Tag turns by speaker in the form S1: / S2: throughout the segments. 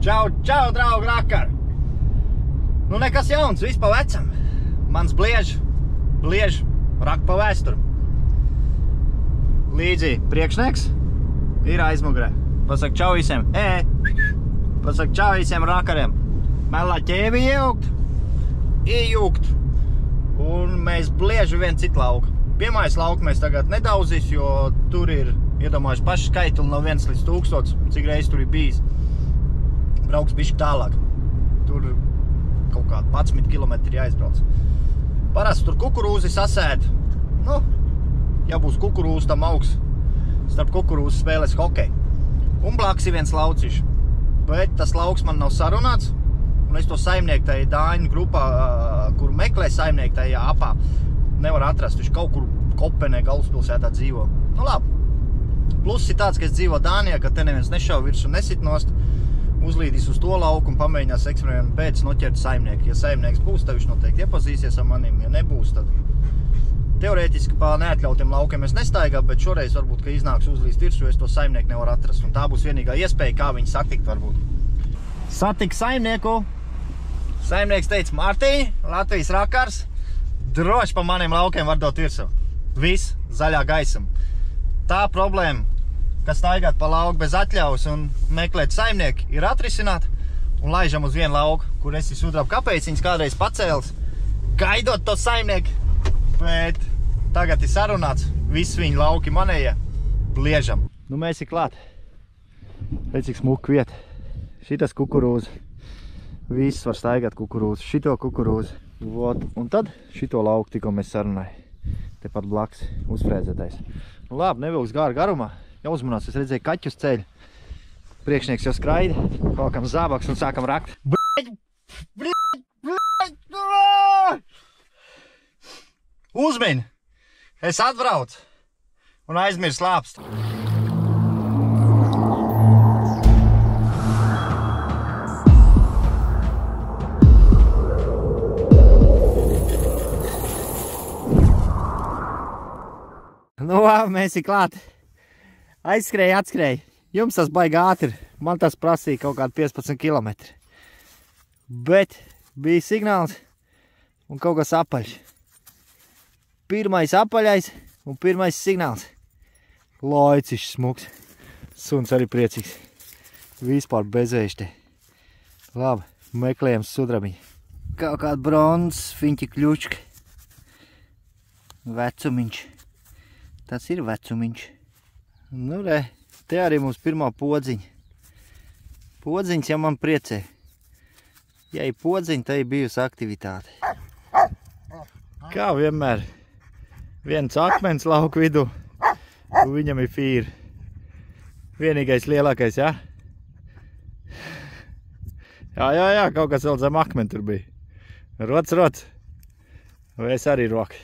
S1: Čau, čau, draugi rakar! Nu, nekas jauns, viss pa vecam. Mans bliež, rak pa vēsturu. Līdzi priekšnieks ir aizmugurē. Pasaka čau visiem, pasaka čau visiem rakariem. Melā ķēvi iejūgt. Un mēs blieži vien citu lauku. Piemājas lauku mēs tagad nedaudzīs, jo tur ir, iedomājuši, paši skaituli no 1 līdz 1000, cik reiz tur ir bijis. Brauks bišķi tālāk. Tur kaut kādi 11 kilometri jāizbrauc. Parasti tur kukurūzi sasēd. Nu, ja būs kukurūzi, tam augs. Starp kukurūzi spēlēs hokej. Un blaks ir viens laucišs. Bet tas lauks man nav sarunāts. Un es to saimnieku tajā Dāņu grupā, kur meklē saimnieku tajā apā, nevar atrast. Viņš kaut kur Kopenē, galvaspilsētā dzīvo. Nu labi. Pluss ir tāds, ka es dzīvo Dānijā, ka te neviens nešauj virsū nesit nost. Uzlīdīs uz to lauku un pamēģinās eksperimentu pēc noķert saimnieku. Ja saimnieks būs, tad viņš noteikti iepazīsies ar manim. Ja nebūs, tad teorētiski pa neatļautiem laukiem es nestaigā, bet šoreiz varbūt, ka iznāks uzlīst virsū, es to saimnieku nevaru atrast. Un tā būs vienīgā iespēja, kā viņu satikt varbūt. Satik saimnieku. Saimnieks teica, Mārtiņ, Latvijas rakars, droši pa maniem laukiem var dot virsū. Viss zaļā gaisam. Tā problēma, kas staigāt pa lauku bez atļaus un meklēt saimnieku, ir atrisināt un laižam uz vienu lauku, kur esi sudraba kapeciņas kādreiz pacēlis, gaidot to saimnieku, bet tagad ir sarunāts, viss viņa lauki manējie, bliežam. Nu, mēs ir klāt. Redz, cik smuka vieta. Šitas kukurūzi. Viss var staigāt kukurūzi. Šito kukurūzi. Un tad šito lauku tikko mēs sarunāja. Tepat blaks uzfrēdzētais. Nu, labi, nevilks garumā. Jau uzmanās, es redzēju kaķus ceļu. Priekšnieks jau skraida, valkam zābaks un sākam rakt. Uzmini! Es atbraucu un aizmirsu lāpstu. Nu, mēs ir klāt. Aizskrēja, atskrēja. Jums tas baigi ātri. Man tas prasīja kaut kādu 15 kilometri. Bet bija signāls un kaut kas apaļš. Pirmais apaļais un pirmais signāls. Laicišs smuks. Suns arī priecīgs. Vispār bezvējš te. Labi, meklējam sudrabiņu. Kaut kāda bronzas fiņķa kļučka. Vecumiņš. Tas ir vecumiņš. Nu, re, te arī mums pirmā podziņa. Podziņas jau man priecē. Ja ir podziņa, tad ir bijusi aktivitāte. Kā vienmēr. Viens akmens lauku vidū, un viņam ir fīri. Vienīgais lielākais, jā? Jā, kaut kas vēl zem akmeni tur bija. Rots. Vai es arī roka.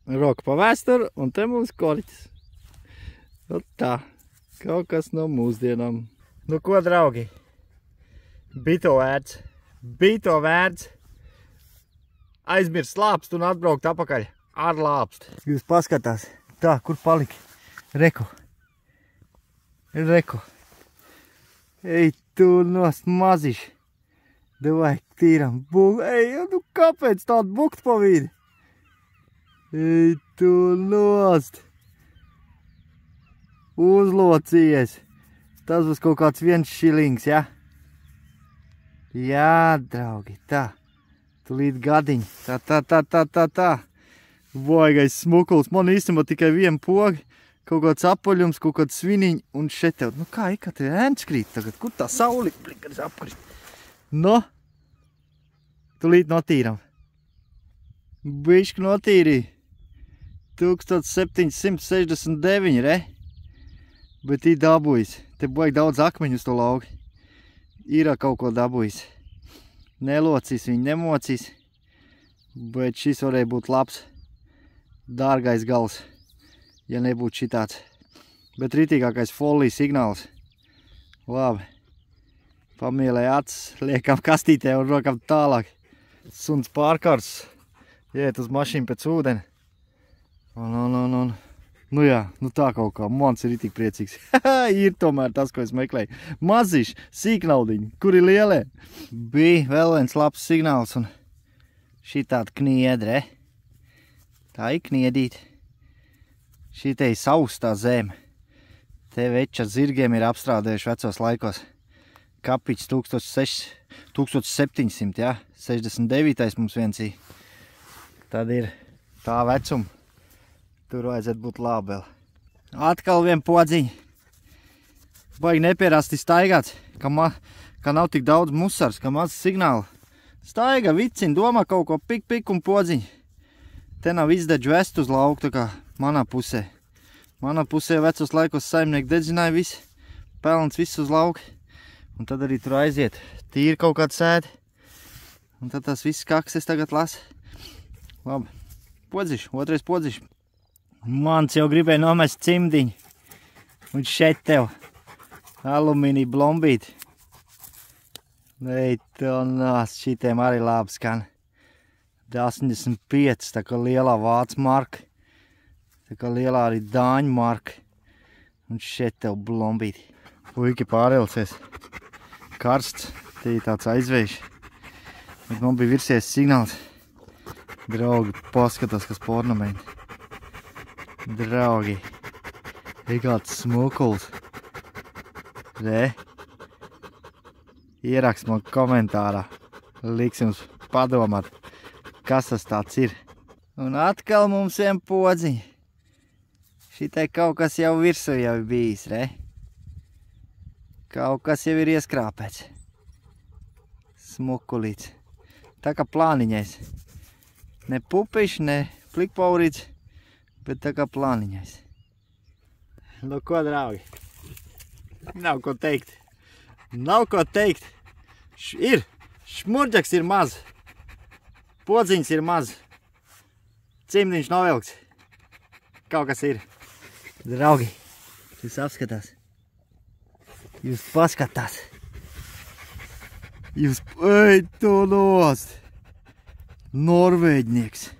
S1: Roka pa vēsturu, un te mums koriķis. Nu tā, kaut kas no mūsdienām. Nu ko, draugi? Bija to vērts. Aizmirst lāpstu un atbraukt apakaļ ar lāpstu. Jūs paskatās. Tā, kur palika? Reku. Ej, tu nost maziš. Davai, tīram. Ej, nu kāpēc tādu buktu pa vidi? Ej, tu nost. Uzlocījies. Tas būs kaut kāds 1 šilings, ja? Jā, draugi, tā. Tulīt gadiņi. Tā. Vaigais smukuls. Man īstenībā tikai 1 pogi. Kaut kāds apaļums, kaut kāds sviniņi. Un šeit tev. Nu kā, kā te ēns krīt tagad? Kur tā sauli? Blikas apkrīt. No. Tulīt notīram. Bišķi notīrīja. 1769, re? Bet ir dabūjis. Te baigi daudz akmeņu uz to lauku. Ir kaut ko dabūjis. Nelocīs viņu, nemocīs. Bet šis varēja būt labs, dārgais gals, ja nebūtu šitāds. Bet ritīgākais folija signāls. Labi. Pamielē acis, liekam kastītē un rokam tālāk. Suns pārkars. Iet uz mašīnu pēc ūdeni. Un. Nu jā, nu tā kaut kā, mans ir tik priecīgs. Ir tomēr tas, ko es meklēju. Maziši, sīknaudiņi, kuri lielie. Bija vēl viens labs signāls un šī tāda kniedre. Tā ir kniedīt. Šī te ir saustā zeme. Te veči ar zirgiem ir apstrādējuši vecos laikos. Kapiķis 1700, jā, 69. mums viens ir. Tad ir tā vecuma. Tur vajadzētu būt labi vēl. Atkal vien podziņi. Baigi nepierasti staigāts, ka nav tik daudz musars, ka maz signāli. Staiga, vicini, domā kaut ko pik un podziņi. Te nav izdedžu vest uz lauku, tā kā manā pusē. Manā pusē vecos laikos saimnieki dedzināja visu, pelns visu uz lauku. Un tad arī tur aiziet. Tīri kaut kāds sēdi. Un tad tas viss kaks es tagad lasu. Labi. Podziši, otrais podziši. Mans jau gribēja nomest cimdiņu. Un šeit tev alumīnija blombīti. Ei, to nās, šitiem arī labi skan. 85, tā kā lielā vācu marka. Tā kā lielā arī dāņu marka. Un šeit tev blombīti. Puiki pārēlsies. Karsts, tie ir tāds aizvējš. Bet man bija virsies signāls. Draugi, paskatās, kas pa ornamentu. Draugi, ir kāds smukuls. Re? Ierakst man komentārā. Liks jums padomāt, kas tas tāds ir. Un atkal mums vien podziņi. Šitai kaut kas jau virsū jau ir bijis, re? Kaut kas jau ir ieskrāpēts. Smukulīts. Tā kā plāniņais. Ne pupiši, ne plikpaurīts, bet tā kā plāniņais. Nu ko, draugi? Nav ko teikt. Nav ko teikt. Ir. Šmurģeks ir maz. Podziņas ir maz. Cimdiņš novilks. Kaut kas ir. Draugi, jūs apskatās. Jūs paskatās. Jūs, ej, tu nost. Norvēģnieks.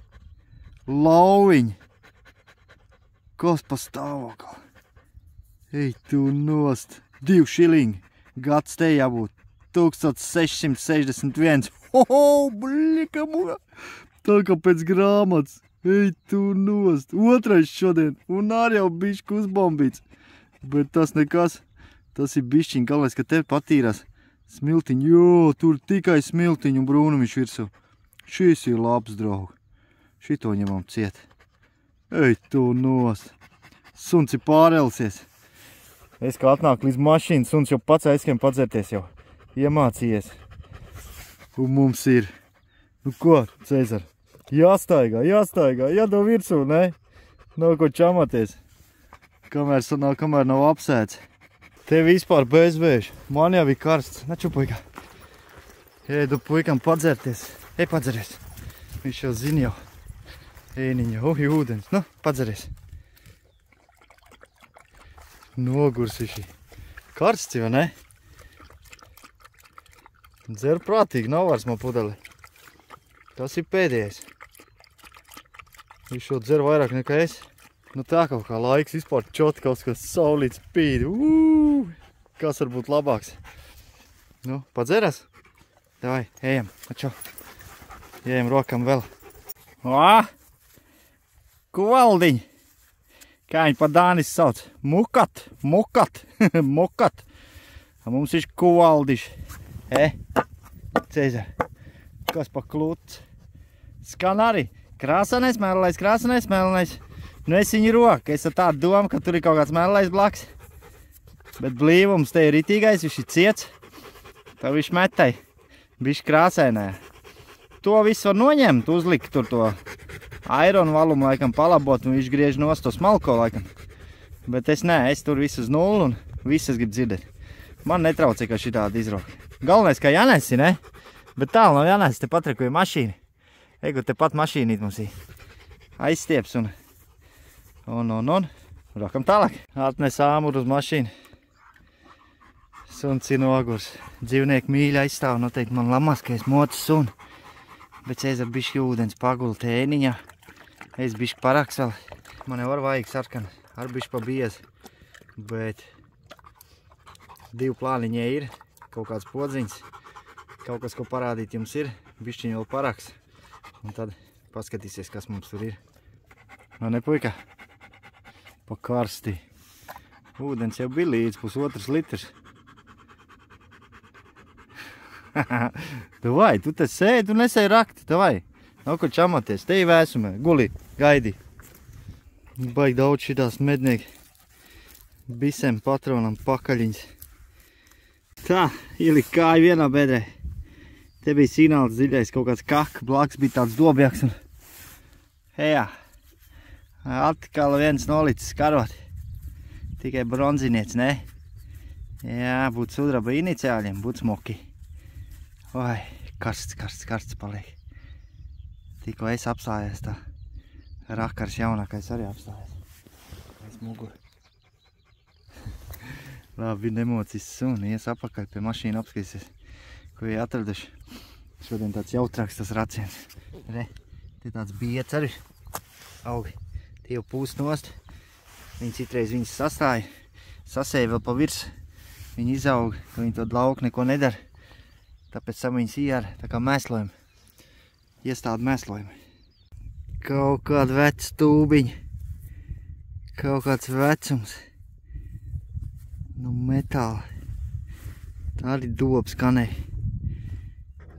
S1: Lauviņi. Kas pa stāvokli? Ej, tu nost. 2 šilingi. Gads te jābūt. 1661. Hoho, blika muga. Tā kā pēc grāmatas. Ej, tu nost. Otrais šodien. Un arī jau bišķi uzbombīts. Bet tas nekas. Tas ir bišķiņ. Galvenais, ka tev patīrās smiltiņi. Jo, tur tikai smiltiņu un brūnumiņš virsū. Šis ir labs, draugi. Šito ņemam ciet. Ej, tu nost. Suns ir pārēlsies. Es kā atnāk līdz mašīnu, suns jau pats aizskiem padzerties jau. Iemācījies. Un mums ir. Nu ko, Cezar? Jāstaigā, jādod virsū, ne? Nav ko čamaties. Kamēr nav apsēts. Te vispār bezvēž. Man jau ir karsts. Naču, puika. Ēdu puikam padzerties. Ej, padzeries. Viņš jau zina jau. Ēniņa, ūdens. Nu, padzeries. Nogursiši. Karsts jau, ne? Dzer prātīgi, nav vairs man pudeli. Tas ir pēdējais. Viņš šo dzer vairāk nekā es. Nu tā kaut kā laiks vispār čot kaut kas saulīts spīd. Kas var būt labāks? Nu, padzeras? Davai, ejam. Atšo. Ejam rokam vēl. Kuvaldiņ. Kā viņi pa dānis sauc? Mukat. Mokat. Mums ir kuvaldiši. Cezar. Kas pa klūts? Skan arī. Krāsanais, melnais. Nu es viņu roku. Es ar tādu domu, ka tur ir kaut kāds melnais blaks. Bet blīvums te ir ritīgais, viņš ir ciets. Tā viņš metai. Bišķi krāsainē. To visu var noņemt, uzlikt tur to aironu valumu laikam palabot un viņš griež nost to smalko laikam. Bet es nē, es tur visu uz nulli un visu es gribu dzirdēt. Man netraucē, ka šitādi izroka. Galvenais, ka Janēsi, ne? Bet tālu nav Janēsi, te patrakoja mašīni. Ego, te pat mašīnīt mums ir aizstieps un rokam tālāk. Atnes āmuru uz mašīnu. Suns ir nogurs. Dzīvnieki mīļi aizstāv, noteikti man lamas, ka es mocu sunu. Bet Cezar bišķi ūdens pagula tēniņā. Es bišķi paraks vēl. Man jau var vajag sarkanas. ar bišķi pa biezi, bet 2 plāniņie ir, kaut kāds podziņš, kaut kas, ko parādīt jums ir, bišķiņ vēl paraks, un tad paskatīsies, kas mums tur ir. No ne, puika? Pa karsti. Ūdens jau bija līdz 1,5 litrs. Davai, tu te sēdi, tu nesēji rakti, davai. Nav ko čamaties, te ir vēsumē, guli, gaidi. Baigi daudz šitās mednieki. Bisem, patronam, pakaļiņas. Tā, ielika kāju vienā bedrē. Te bija signāls dziļais, kaut kāds kaka, blakus bija tāds dobjaks. Jā, atkal viens nolicis karot. Tikai bronziniec, ne? Jā, būtu sudraba iniciāļiem, būtu smoki. Oi, karsts paliek. Tikko es apstājies tā. Rakars jaunākais arī apstājies. Es muguru. Labi, nemocīs suni, ies apakaļ pie mašīna apskatīsies, ko viņi atraduši. Šodien tāds jautrāks tas raciens. Re, te tāds biets arī. Augi, tie jau pūst nost. Viņi citreiz viņas sastāja, sasēja vēl pa virs. Viņi izauga, ka viņi to lauku neko nedara. Tāpēc sam viņas ijāra, tā kā mēslojumi. Iestādi mēslojumi. Kaut kāda veca stūbiņa. Kaut kāds vecums. Nu, metāli. Tā arī doba skanē.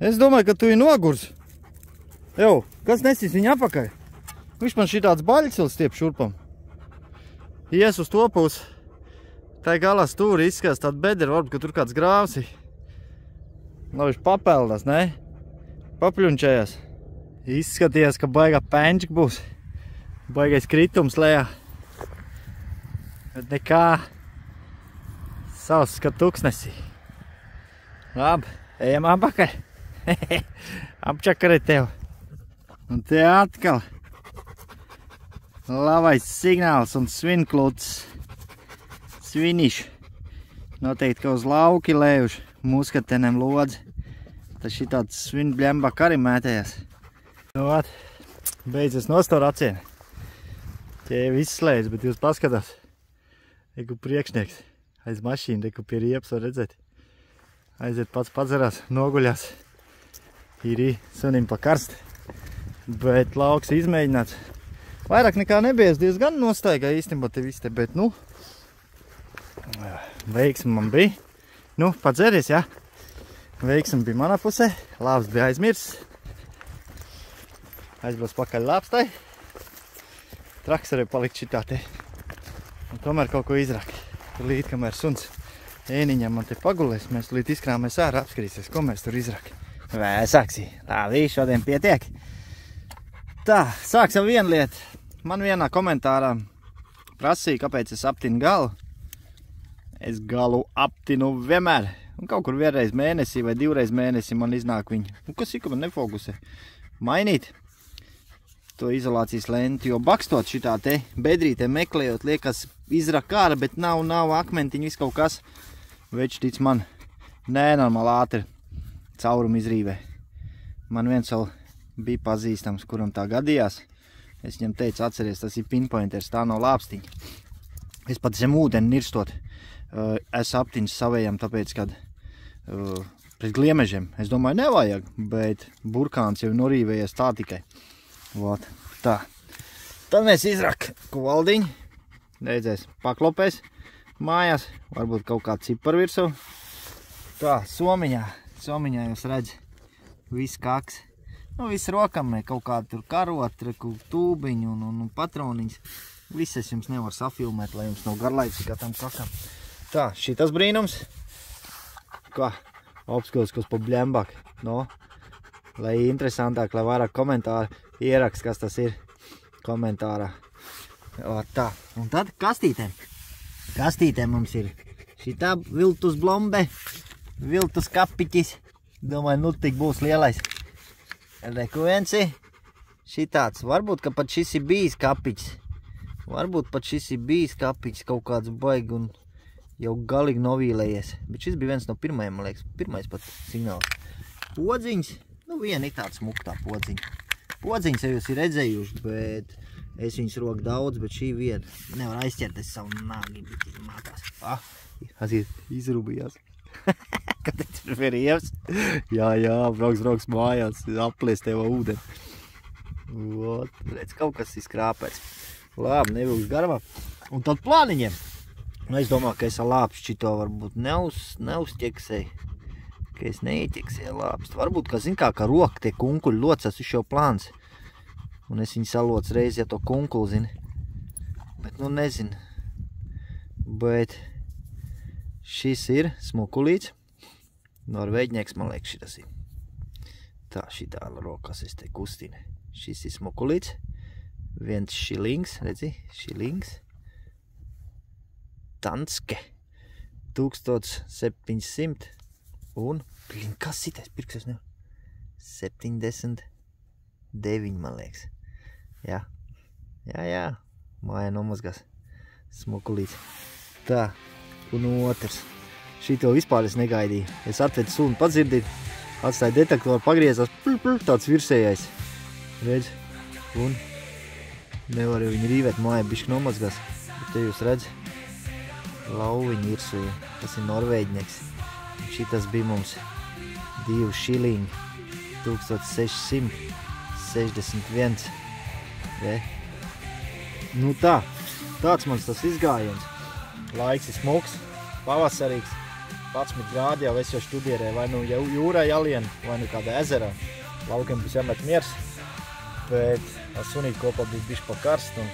S1: Es domāju, ka tu ir nogurs. Jau, kas nesīs viņu apakaļ? Viņš man šitāds baļķis stiep šurpam. Ies uz to pusi. Tā galā stūri izskatās tāda bedra, varbūt, ka tur kāds grāvs ir. Nav viņš papeldas, ne? Papļunčējās. Izskatījās, ka baigā penčka būs. Baigais kritums lejā. Bet nekā. Savs, ka tuksnesī. Labi, ejam apakaļ. Apčakarē tev. Un te atkal. Labais signāls un svinklūts. Sviniši. Noteikti, ka uz lauki lējuši. Muskatenem lodzi. Tas šitāds svinbļembak arī mētējās. Nu, vat, beidzies nost to racienu. Tie viss slēdz, bet jūs paskatās. Eku priekšnieks. Aiz mašīnu, eku pie riepas var redzēt. Aiziet pats padzerās, noguļās. Ir sunim pa karsti. Bet lauks izmēģināts. Vairāk nekā nebies, diezgan nostaigā īstenībā te viss te, bet nu, veiksmi man bija. Nu, padzeries, jā. Veiksmi bija manā pusē, lāps bija aizmirs. Aizbrauc pakaļ lāpstai. Traks arī palikt šitā te. Un tomēr kaut ko izrāk. Līdz, kamēr suns ēniņam man te pagulēs, mēs līdz izkrāmēs ārā apskatīsies, ko mēs tur izrāk. Vēsāksī. Labi, šodien pietiek. Tā, sāksim vienu lietu. Man vienā komentārā prasīja, kāpēc es aptinu galu. Es galu aptinu vienmēr. Un kaut kur vienreiz mēnesī vai 2 reiz mēnesī man iznāk viņu. Un kas ir, ka man nefokusē? Mainīt to izolācijas lenti, jo bakstot šitā te bedrītē meklējot, liekas izrak ārā, bet nav akmentiņu, viss kaut kas. Veči tic man, nenormāli ātri caurumu izrīvē. Man viens vēl bija pazīstams, kuram tā gadījās. Es viņam teicu, atceries, tas ir pinpointers, tā nav lāpstiņa. Es pat zem ūdeni nirstot. Es aptiņas savējam, tāpēc, kad pret gliemežiem, es domāju, nevajag, bet burkāns jau norīvējies tā tikai. Vot, tā. Tad mēs izrak kuvaldiņu, redzēs, paklopēs mājās, varbūt kaut kā cipar virsū. Tā, somiņā jūs redz, viss kaks. Nu, viss rokam, kaut kā tur karot, tūbiņu un patroniņas. Viss es jums nevaru safilmēt, lai jums nav garlaicīgā tam kakam. Tā, šitas brīnums. Kā? Apskatos pa bļembak. No, lai interesantāk, lai vairāk komentāri ierakst, kas tas ir komentārā. O, tā. Un tad kastītēm. Kastītēm mums ir šitā viltus blombe, viltus kapiķis. Domāju, nu tik būs lielais. Reku viens ir šitāds. Varbūt, ka pat šis ir bijis kapiķis. Varbūt pat šis ir bijis kapiķis kaut kāds baigi un jau galīgi novīlējies. Bet šis bija viens no pirmajiem, man liekas, pirmais pat signāls. Podziņš, nu viena ir tāds smuktā podziņa. Podziņas jau jūs ir redzējuši, bet Es viņas roku daudz, bet šī viena nevar aizķerties savu nāgi, bet mātās. Izrūbījās. Kad tur ir ievs. Jā, brauks mājās, aplies tev ūdeni. Redz, kaut kas izkrāpēts. Labi, nebūs garumā. Un tad plāniņiem. Es domāju, ka es ar lāpstu šito varbūt neuzķeksēju. Ka es neieķeksēju lāpstu. Varbūt, ka zin kā roka tie kunkuļi locās uz šo plāns. Un es viņu salocu reizi, ja to kunkuli zini. Bet, nezinu. Bet šis ir smukulīts. Norvēģnieks, man liekas, šitas ir. Tā, šitā rokas es te kustinu. Šis ir smukulīts. Viens šilings, redzi? Šilings. Danske. 1700. Un, kas šitais pirks, es nevaru? 79, man liekas. Jā. Māja nomazgās. Smukulīts. Tā, un otrs. Šito vispār es negaidīju. Es atvedu suni padzirdīt, atstāju detektoru, pagriezās, tāds virsējais. Redz, un nevaru viņu rīvēt, māja bišķi nomazgās. Bet te jūs redz, lauviņi irsuja. Tas ir norvēģnieks. Šitas bija mums 2 šilingi, 1661. Nu tā, tāds mans tas izgājiens. Laiks ir smuks, pavasarīgs. 11 grādi jau es jau studierēju, vai nu jūrā jālien, vai nu kādā ezerā. Laukiem būs jāmet miers, bet ar sunīti kopā bija bišķi pa karst, un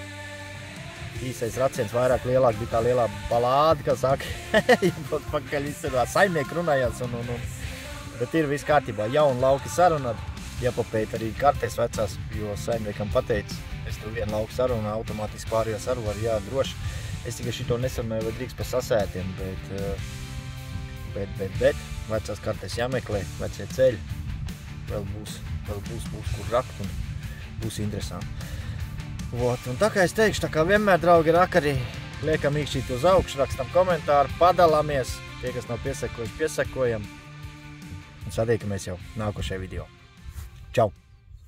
S1: īsais raciens vairāk lielāk bija tā lielā balāde, kā saka, pakaļ izceļā saimnieki runājās, bet ir viss kārtībā, jauni lauki sarunāt, jāpapēt arī kartēs vecās, jo saimniekam pateica, es tur vienu lauku sarunu, automātiski pārējās arī var, jā, droši. Es tikai šito nesarunāju, vai drīkst pa sasētiem, bet vecās kartēs jāmeklē, vecie ceļi, vēl būs kur rakt un būs interesanti. Un tā kā es teikšu, tā kā vienmēr, draugi, rakari, liekam īkšķīt uz augšu, rakstam komentāru, padalāmies, tie, kas nav piesekojuši, piesakojam un satiekamies jau nākošajā video. Čau!